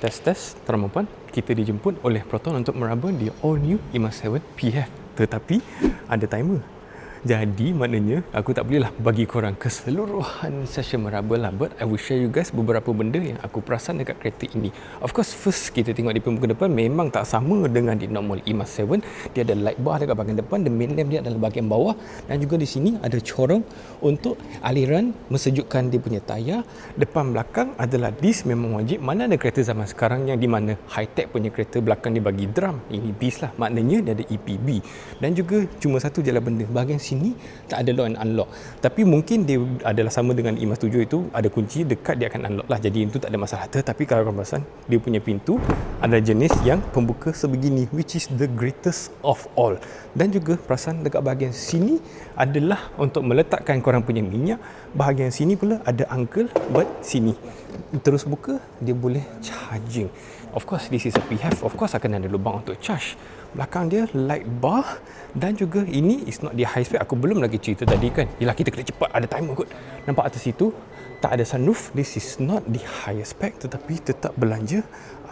Tes, tuan-tuan dan puan, kita dijemput oleh Proton untuk meraba di all new IMAX 7 PHEV. Tetapi ada timer. Jadi maknanya aku tak bolehlah bagi korang keseluruhan session meraba lah. But I will share you guys beberapa benda yang aku perasan dekat kereta ini. Of course, first kita tengok di pembuka depan memang tak sama dengan di normal IMAX 7. Dia ada light bar dekat bahagian depan, the main lamp dia adalah bahagian bawah, dan juga di sini ada corong untuk aliran mensejukkan dia punya tayar. Depan belakang adalah disc, memang wajib. Mana ada kereta zaman sekarang yang di mana high-tech punya kereta belakang dia bagi drum. Ini disc lah, maknanya dia ada EPB. Dan juga cuma satu je lah benda, bahagian sini tak ada lock and unlock. Tapi mungkin dia adalah sama dengan IMAX 7 itu, ada kunci dekat dia akan unlock lah. Jadi itu tak ada masalah. Tetapi kalau korang perasan, dia punya pintu ada jenis yang pembuka sebegini, which is the greatest of all. Dan juga perasan dekat bahagian sini adalah untuk meletakkan korang punya minyak. Bahagian sini pula ada uncle but sini terus buka, dia boleh charging. Of course this is a PHEV, of course akan ada lubang untuk charge. Belakang dia light bar, dan juga ini is not the high spec. Aku belum lagi cerita tadi kan, yelah kita kena cepat, ada timer kot. Nampak atas situ tak ada sunroof. This is not the high spec, tetapi tetap belanja.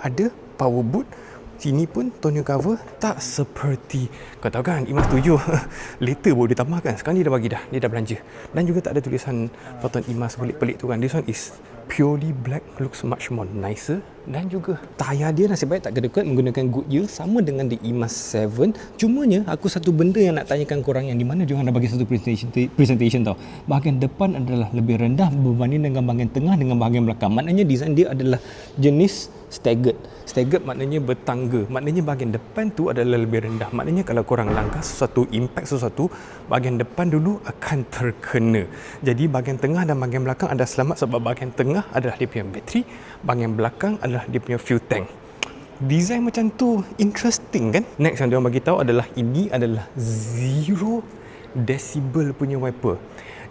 Ada power boot. Sini pun tonneau cover tak seperti, kau tahu kan, IMAX 7 later baru dia tambahkan. Sekarang dia dah bagi dah, dia dah belanja. Dan juga tak ada tulisan Proton IMAX pelik-pelik tu kan. This one is purely black, looks much more nicer. Dan juga tayar dia nasib baik tak kedekut, menggunakan Goodyear sama dengan di IMAX 7. Cumanya aku satu benda yang nak tanyakan korang, yang di mana dia orang dah bagi satu presentation tau. Bahagian depan adalah lebih rendah berbanding dengan bahagian tengah dengan bahagian belakang. Maknanya design dia adalah jenis staggered. Staggered maknanya bertangga. Maknanya bahagian depan tu adalah lebih rendah. Maknanya kalau korang langkah sesuatu, impact sesuatu, bahagian depan dulu akan terkena. Jadi bahagian tengah dan bahagian belakang ada selamat, sebab bahagian tengah adalah dia punya bateri, bahagian belakang adalah dia punya fuel tank. Design macam tu interesting kan? Next yang dia orang bagi tahu adalah ini adalah 0 decibel punya wiper.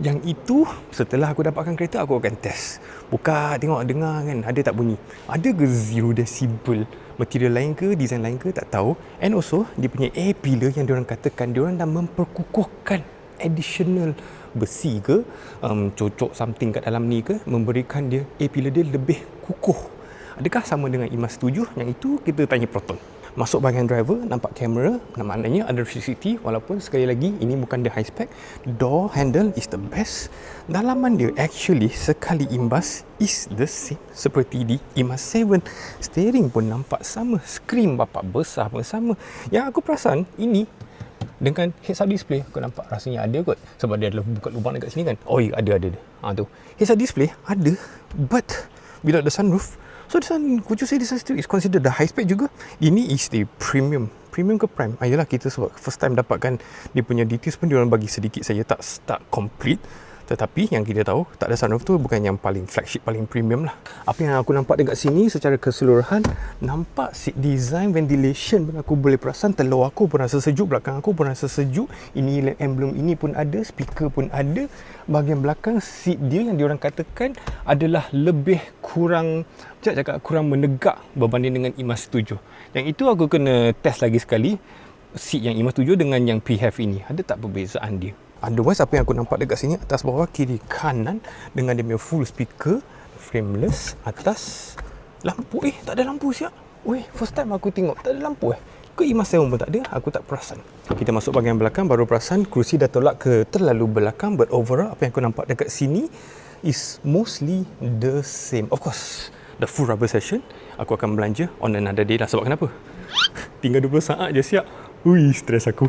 Yang itu setelah aku dapatkan kereta aku akan test. Buka tengok, dengar kan ada tak bunyi. Ada ke 0 decibel? Material lain ke, design lain ke, tak tahu. And also dia punya air pillar yang diorang katakan diorang dah memperkukuhkan additional besi ke, cocok something kat dalam ni ke, memberikan dia air pillar dia lebih kukuh. Adakah sama dengan IMAX 7? Yang itu kita tanya Proton. Masuk bahagian driver, nampak kamera, maknanya ada CCTV, walaupun sekali lagi ini bukan the high spec. Door handle is the best. Dalaman dia actually sekali imbas is the same seperti di IMAX 7. Steering pun nampak sama, skrin bapak besar pun sama. Yang aku perasan ini dengan heads-up display, aku nampak rasanya ada kot, sebab dia ada buka lubang dekat sini kan. Oh ya, ada. Tu heads-up display ada, but bila ada sunroof, so this one, could you say this one still is considered the high spec juga? Ini is the premium ke prime. Yelah, kita sebab first time dapatkan dia punya details pun diorang bagi sedikit saja, tak complete. Tetapi yang kita tahu, tak ada sunroof tu bukan yang paling flagship, paling premium lah. Apa yang aku nampak dekat sini secara keseluruhan, nampak seat design, ventilation pun aku boleh perasan. Telur aku pun rasa sejuk, belakang aku pun rasa sejuk. Ini emblem ini pun ada, speaker pun ada. Bahagian belakang seat dia yang diorang katakan adalah lebih kurang menegak berbanding dengan IMAX 7. Yang itu aku kena test lagi sekali, seat yang IMAX 7 dengan yang PHEV ini. Ada tak perbezaan dia? Otherwise, apa yang aku nampak dekat sini, atas bawah kiri kanan dengan dia punya full speaker, frameless, atas lampu, tak ada lampu siap. First time aku tengok tak ada lampu Ke IMAX 7 pun tak ada, aku tak perasan. Kita masuk bahagian belakang, baru perasan kerusi dah tolak ke terlalu belakang. But overall, apa yang aku nampak dekat sini is mostly the same. Of course, the full rubber session aku akan belanja on another day lah. Sebab kenapa? Tinggal 20 saat je siap. Stres aku.